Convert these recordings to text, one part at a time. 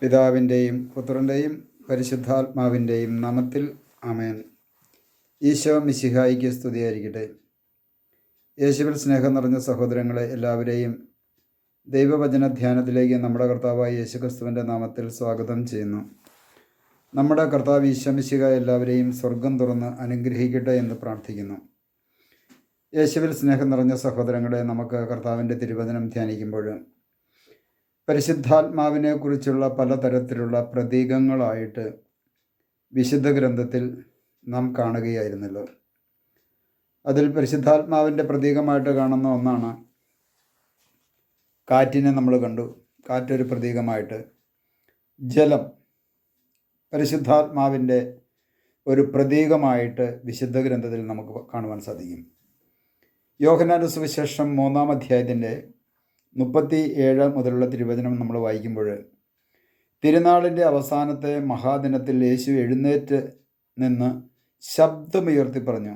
പിതാവിൻ്റെയും പുത്രൻ്റെയും പരിശുദ്ധാത്മാവിൻ്റെയും നാമത്തിൽ ആമേൻ. ഈശോ മിശിഹായിക്ക് സ്തുതിയായിരിക്കട്ടെ. യേശുവിൽ സ്നേഹം നിറഞ്ഞ സഹോദരങ്ങളെ എല്ലാവരെയും ദൈവവചന ധ്യാനത്തിലേക്ക് നമ്മുടെ കർത്താവായ യേശുക്രിസ്തുവിൻ്റെ നാമത്തിൽ സ്വാഗതം ചെയ്യുന്നു. നമ്മുടെ കർത്താവ് ഈശോ മിശിഹ എല്ലാവരെയും സ്വർഗം തുറന്ന് അനുഗ്രഹിക്കട്ടെ എന്ന് പ്രാർത്ഥിക്കുന്നു. യേശുവിൽ സ്നേഹം നിറഞ്ഞ സഹോദരങ്ങളെ, നമുക്ക് കർത്താവിൻ്റെ തിരുവചനം ധ്യാനിക്കുമ്പോൾ പരിശുദ്ധാത്മാവിനെ കുറിച്ചുള്ള പലതരത്തിലുള്ള പ്രതീകങ്ങളായിട്ട് വിശുദ്ധ ഗ്രന്ഥത്തിൽ നാം കാണുകയായിരുന്നല്ലോ. അതിൽ പരിശുദ്ധാത്മാവിൻ്റെ പ്രതീകമായിട്ട് കാണുന്ന ഒന്നാണ് കാറ്റിനെ നമ്മൾ കണ്ടു. കാറ്റൊരു പ്രതീകമായിട്ട്. ജലം പരിശുദ്ധാത്മാവിൻ്റെ ഒരു പ്രതീകമായിട്ട് വിശുദ്ധ ഗ്രന്ഥത്തിൽ നമുക്ക് കാണുവാൻ സാധിക്കും. യോഹന്നാന്റെ സുവിശേഷം 3-ാം അധ്യായത്തിൻ്റെ 37 മുതലുള്ള തിരുവചനം നമ്മൾ വായിക്കുമ്പോൾ, തിരുനാളിൻ്റെ അവസാനത്തെ മഹാദിനത്തിൽ യേശു എഴുന്നേറ്റ് നിന്ന് ശബ്ദമുയർത്തി പറഞ്ഞു,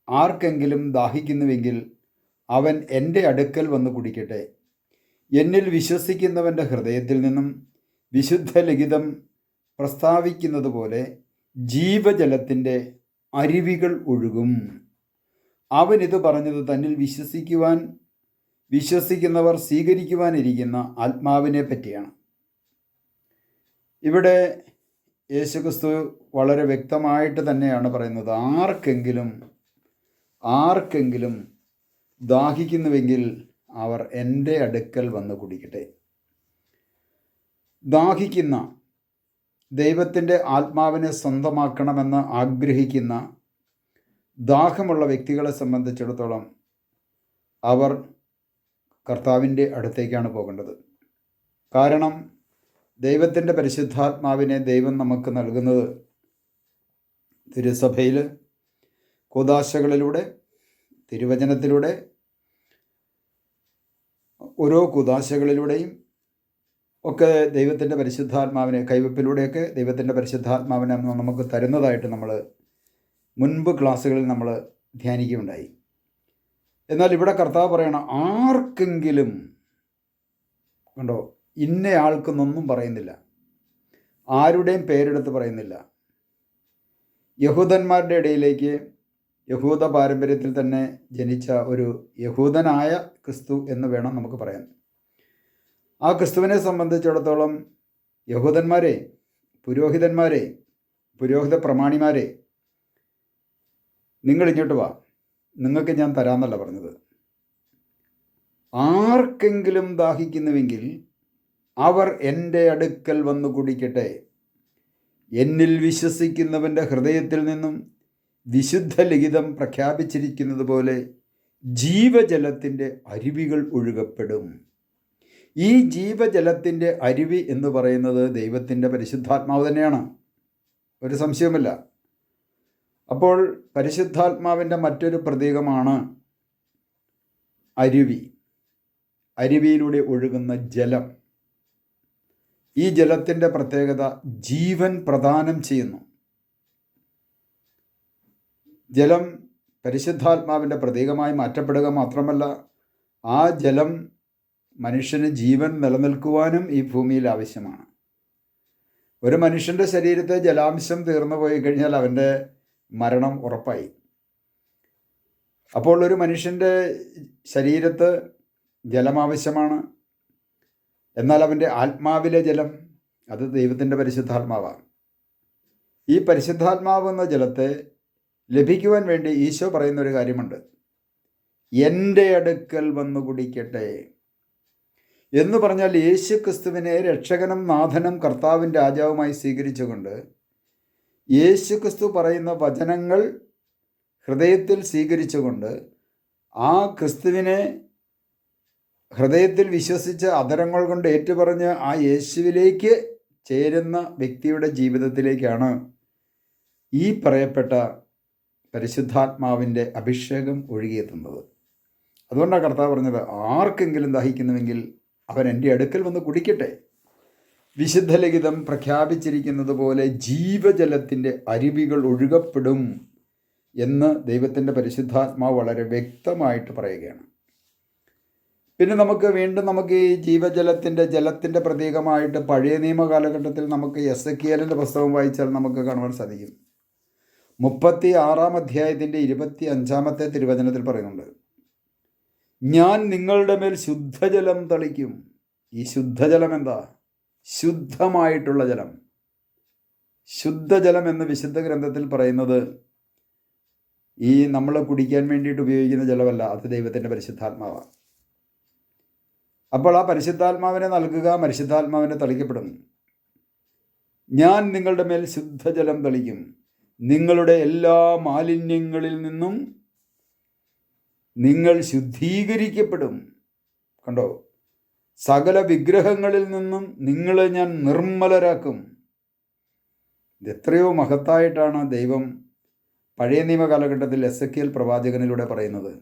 ആർക്കെങ്കിലും ദാഹിക്കുന്നുവെങ്കിൽ അവൻ എൻ്റെ അടുക്കൽ വന്ന് കുടിക്കട്ടെ. എന്നിൽ വിശ്വസിക്കുന്നവൻ്റെ ഹൃദയത്തിൽ നിന്നും വിശുദ്ധ ലിഖിതം പ്രസ്താവിക്കുന്നത് പോലെ ജീവജലത്തിൻ്റെ അരുവികൾ ഒഴുകും. അവനിത് പറഞ്ഞത് തന്നിൽ വിശ്വസിക്കുന്നവർ സ്വീകരിക്കുവാനിരിക്കുന്ന ആത്മാവിനെ പറ്റിയാണ്. ഇവിടെ യേശുക്രിസ്തു വളരെ വ്യക്തമായിട്ട് തന്നെയാണ് പറയുന്നത്, ആർക്കെങ്കിലും ദാഹിക്കുന്നുവെങ്കിൽ അവർ എൻ്റെ അടുക്കൽ വന്ന് കുടിക്കട്ടെ. ദാഹിക്കുന്ന, ദൈവത്തിൻ്റെ ആത്മാവിനെ സ്വന്തമാക്കണമെന്ന് ആഗ്രഹിക്കുന്ന, ദാഹമുള്ള വ്യക്തികളെ സംബന്ധിച്ചിടത്തോളം അവർ കർത്താവിൻ്റെ അടുത്തേക്കാണ് പോകേണ്ടത്. കാരണം ദൈവത്തിൻ്റെ പരിശുദ്ധാത്മാവിനെ ദൈവം നമുക്ക് നൽകുന്നത് തിരുസഭയിൽ കൂദാശകളിലൂടെ, തിരുവചനത്തിലൂടെ, ഓരോ കൂദാശകളിലൂടെയും ഒക്കെ ദൈവത്തിൻ്റെ പരിശുദ്ധാത്മാവിനെ, കൈവപ്പിലൂടെയൊക്കെ ദൈവത്തിൻ്റെ പരിശുദ്ധാത്മാവിനെ നമുക്ക് തരുന്നതായിട്ട് നമ്മൾ മുൻപ് ക്ലാസ്സുകളിൽ നമ്മൾ ധ്യാനിക്കുകയുണ്ടായി. എന്നാൽ ഇവിടെ കർത്താവ് പറയണം, ആർക്കെങ്കിലും, കണ്ടോ, ഇന്നയാൾക്കെന്നൊന്നും പറയുന്നില്ല, ആരുടെയും പേരെടുത്ത് പറയുന്നില്ല. യഹൂദന്മാരുടെ ഇടയിലേക്ക്, യഹൂദ പാരമ്പര്യത്തിൽ തന്നെ ജനിച്ച ഒരു യഹൂദനായ ക്രിസ്തു എന്ന് വേണം നമുക്ക് പറയാൻ. ആ ക്രിസ്തുവിനെ സംബന്ധിച്ചിടത്തോളം യഹൂദന്മാരെ, പുരോഹിതന്മാരെ, പുരോഹിത പ്രമാണിമാരെ, നിങ്ങൾ ഇങ്ങോട്ട് വാ, നിങ്ങൾക്ക് ഞാൻ തരാമെന്നല്ല പറഞ്ഞത്. ആർക്കെങ്കിലും ദാഹിക്കുന്നുവെങ്കിൽ അവർ എൻ്റെ അടുക്കൽ വന്ന് കുടിക്കട്ടെ. എന്നിൽ വിശ്വസിക്കുന്നവൻ്റെ ഹൃദയത്തിൽ നിന്നും വിശുദ്ധ ലിഖിതം പ്രഖ്യാപിച്ചിരിക്കുന്നത് പോലെ ജീവജലത്തിൻ്റെ അരുവികൾ ഒഴുകപ്പെടും. ഈ ജീവജലത്തിൻ്റെ അരുവി എന്ന് പറയുന്നത് ദൈവത്തിൻ്റെ പരിശുദ്ധാത്മാവ് തന്നെയാണ്, ഒരു സംശയവുമില്ല. അപ്പോൾ പരിശുദ്ധാത്മാവിൻ്റെ മറ്റൊരു പ്രതീകമാണ് അരുവി, അരുവിയിലൂടെ ഒഴുകുന്ന ജലം. ഈ ജലത്തിൻ്റെ പ്രത്യേകത ജീവൻ പ്രദാനം ചെയ്യുന്നു. ജലം പരിശുദ്ധാത്മാവിൻ്റെ പ്രതീകമായി മാറ്റപ്പെടുക മാത്രമല്ല, ആ ജലം മനുഷ്യന് ജീവൻ നിലനിൽക്കുവാനും ഈ ഭൂമിയിൽ ആവശ്യമാണ്. ഒരു മനുഷ്യൻ്റെ ശരീരത്തെ ജലാംശം തീർന്നു പോയി കഴിഞ്ഞാൽ അവൻ്റെ മരണം ഉറപ്പായി. അപ്പോൾ ഒരു മനുഷ്യൻ്റെ ശരീരത്ത് ജലം ആവശ്യമാണ്. എന്നാൽ അവൻ്റെ ആത്മാവിലെ ജലം, അത് ദൈവത്തിൻ്റെ പരിശുദ്ധാത്മാവാണ്. ഈ പരിശുദ്ധാത്മാവ് എന്ന ജലത്തെ ലഭിക്കുവാൻ വേണ്ടി ഈശോ പറയുന്നൊരു കാര്യമുണ്ട്, എൻ്റെ അടുക്കൽ വന്ന് കുടിക്കട്ടെ എന്ന് പറഞ്ഞാൽ യേശു ക്രിസ്തുവിനെ രക്ഷകനും നാഥനും കർത്താവും രാജാവുമായി സ്വീകരിച്ചുകൊണ്ട് യേശു ക്രിസ്തു പറയുന്ന വചനങ്ങൾ ഹൃദയത്തിൽ സ്വീകരിച്ചുകൊണ്ട് ആ ക്രിസ്തുവിനെ ഹൃദയത്തിൽ വിശ്വസിച്ച് അധരങ്ങൾ കൊണ്ട് ഏറ്റുപറഞ്ഞ് ആ യേശുവിലേക്ക് ചേരുന്ന വ്യക്തിയുടെ ജീവിതത്തിലേക്കാണ് ഈ പറയപ്പെട്ട പരിശുദ്ധാത്മാവിൻ്റെ അഭിഷേകം ഒഴുകിയെത്തുന്നത്. അതുകൊണ്ടാണ് കർത്താവ് പറഞ്ഞത്, ആർക്കെങ്കിലും ദാഹിക്കുന്നുവെങ്കിൽ അവൻ എൻ്റെ അടുക്കൽ വന്ന് കുടിക്കട്ടെ. വിശുദ്ധ ലിഖിതം പ്രഖ്യാപിച്ചിരിക്കുന്നത് പോലെ ജീവജലത്തിൻ്റെ അരുവികൾ ഒഴുകപ്പെടും എന്ന് ദൈവത്തിൻ്റെ പരിശുദ്ധാത്മാവ് വളരെ വ്യക്തമായിട്ട് പറയുകയാണ്. പിന്നെ നമുക്ക് ഈ ജലത്തിൻ്റെ പ്രതീകമായിട്ട് പഴയ നിയമ കാലഘട്ടത്തിൽ നമുക്ക് എസെക്കിയേലിൻ്റെ പുസ്തകം വായിച്ചാൽ നമുക്ക് കാണുവാൻ സാധിക്കും. 36 അധ്യായത്തിൻ്റെ 25 തിരുവചനത്തിൽ പറയുന്നുണ്ട്, ഞാൻ നിങ്ങളുടെ മേൽ ശുദ്ധജലം തളിക്കും. ഈ ശുദ്ധജലം എന്താ? ശുദ്ധമായിട്ടുള്ള ജലം. ശുദ്ധജലം എന്ന് വിശുദ്ധ ഗ്രന്ഥത്തിൽ പറയുന്നത് ഈ നമ്മൾ കുടിക്കാൻ വേണ്ടിയിട്ട് ഉപയോഗിക്കുന്ന ജലമല്ല, അത് ദൈവത്തിൻ്റെ പരിശുദ്ധാത്മാവാണ്. അപ്പോൾ ആ പരിശുദ്ധാത്മാവിനെ നൽകുക, പരിശുദ്ധാത്മാവിനെ തളിക്കപ്പെടും. ഞാൻ നിങ്ങളുടെ മേൽ ശുദ്ധജലം തളിക്കും, നിങ്ങളുടെ എല്ലാ മാലിന്യങ്ങളിൽ നിന്നും നിങ്ങൾ ശുദ്ധീകരിക്കപ്പെടും. കണ്ടോ? സകല വിഗ്രഹങ്ങളിൽ നിന്നും നിങ്ങളെ ഞാൻ നിർമ്മലരാക്കും. ഇത് എത്രയോ മഹത്തായിട്ടാണ് ദൈവം പഴയ നിയമ കാലഘട്ടത്തിൽ എസെക്കിയേൽ പ്രവാചകനിലൂടെ പറയുന്നത്.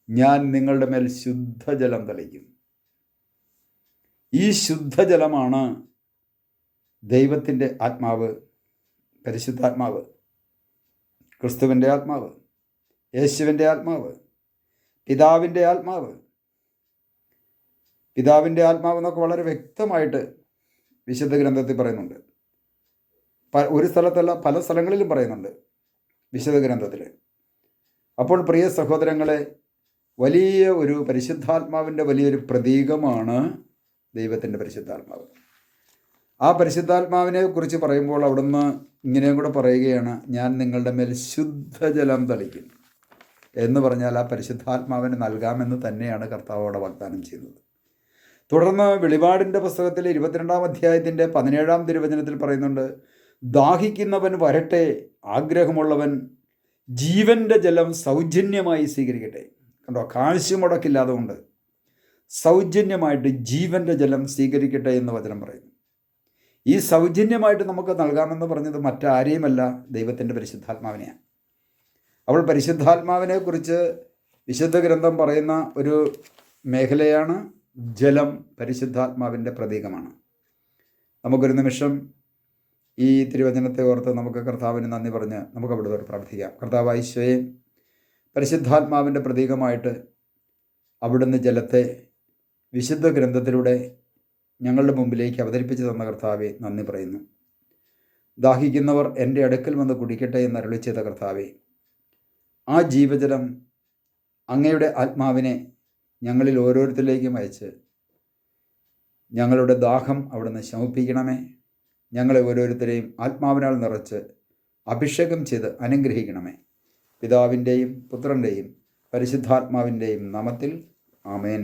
ഞാൻ നിങ്ങളുടെ മേൽ ശുദ്ധജലം തളിക്കും. ഈ ശുദ്ധജലമാണ് ദൈവത്തിൻ്റെ ആത്മാവ്, പരിശുദ്ധാത്മാവ്, ക്രിസ്തുവിൻ്റെ ആത്മാവ്, യേശുവിൻ്റെ ആത്മാവ്, പിതാവിൻ്റെ ആത്മാവ്. പിതാവിൻ്റെ ആത്മാവ് എന്നൊക്കെ വളരെ വ്യക്തമായിട്ട് വിശുദ്ധ ഗ്രന്ഥത്തിൽ പറയുന്നുണ്ട്. ഒരു സ്ഥലത്തല്ല, പല സ്ഥലങ്ങളിലും പറയുന്നുണ്ട് വിശുദ്ധ ഗ്രന്ഥത്തിൽ. അപ്പോൾ പ്രിയ സഹോദരങ്ങളെ, വലിയ ഒരു പരിശുദ്ധാത്മാവിൻ്റെ വലിയൊരു പ്രതീകമാണ് ദൈവത്തിൻ്റെ പരിശുദ്ധാത്മാവ്. ആ പരിശുദ്ധാത്മാവിനെ കുറിച്ച് പറയുമ്പോൾ അവിടുന്ന് ഇങ്ങനെയും കൂടെ പറയുകയാണ്, ഞാൻ നിങ്ങളുടെ മേൽ ശുദ്ധജലം തളിക്കും എന്ന് പറഞ്ഞാൽ ആ പരിശുദ്ധാത്മാവിന് നൽകാമെന്ന് തന്നെയാണ് കർത്താവോടെ വാഗ്ദാനം ചെയ്യുന്നത്. തുടർന്ന് വെളിപാടിൻ്റെ പുസ്തകത്തിൽ 22 അധ്യായത്തിൻ്റെ 17 തിരുവചനത്തിൽ പറയുന്നുണ്ട്, ദാഹിക്കുന്നവൻ വരട്ടെ, ആഗ്രഹമുള്ളവൻ ജീവൻ്റെ ജലം സൗജന്യമായി സ്വീകരിക്കട്ടെ. കണ്ടോ? കാശ് മുടക്കില്ലാതെ കൊണ്ട് സൗജന്യമായിട്ട് ജീവൻ്റെ ജലം സ്വീകരിക്കട്ടെ എന്ന് വചനം പറയുന്നു. ഈ സൗജന്യമായിട്ട് നമുക്ക് നൽകാമെന്ന് പറഞ്ഞത് മറ്റാരെയുമല്ല, ദൈവത്തിൻ്റെ പരിശുദ്ധാത്മാവിനെയാണ്. അവൾ പരിശുദ്ധാത്മാവിനെ കുറിച്ച് വിശുദ്ധ ഗ്രന്ഥം പറയുന്ന ഒരു മേഖലയാണ് ജലം. പരിശുദ്ധാത്മാവിൻ്റെ പ്രതീകമാണ്. നമുക്കൊരു നിമിഷം ഈ തിരുവചനത്തെ ഓർത്ത് നമുക്ക് കർത്താവിന് നന്ദി പറഞ്ഞ് നമുക്ക് അവിടുത്തെ പ്രാർത്ഥിക്കാം. കർത്താവായ ഈശോയെ, പരിശുദ്ധാത്മാവിൻ്റെ പ്രതീകമായിട്ട് അവിടുന്ന് ജലത്തെ വിശുദ്ധ ഗ്രന്ഥത്തിലൂടെ ഞങ്ങളുടെ മുമ്പിലേക്ക് അവതരിപ്പിച്ചു തന്ന കർത്താവെ നന്ദി പറയുന്നു. ദാഹിക്കുന്നവർ എൻ്റെ അടുക്കൽ വന്ന് കുടിക്കട്ടെ എന്ന് അരുളി ചെയ്ത കർത്താവെ, ആ ജീവജലം അങ്ങയുടെ ആത്മാവിനെ ഞങ്ങളിൽ ഓരോരുത്തരിലേക്കും അയച്ച് ഞങ്ങളുടെ ദാഹം അവിടുന്ന് ശമിപ്പിക്കണമേ. ഞങ്ങളെ ഓരോരുത്തരെയും ആത്മാവിനാൽ നിറച്ച് അഭിഷേകം ചെയ്ത് അനുഗ്രഹിക്കണമേ. പിതാവിൻ്റെയും പുത്രൻ്റെയും പരിശുദ്ധാത്മാവിൻ്റെയും നാമത്തിൽ ആമേൻ.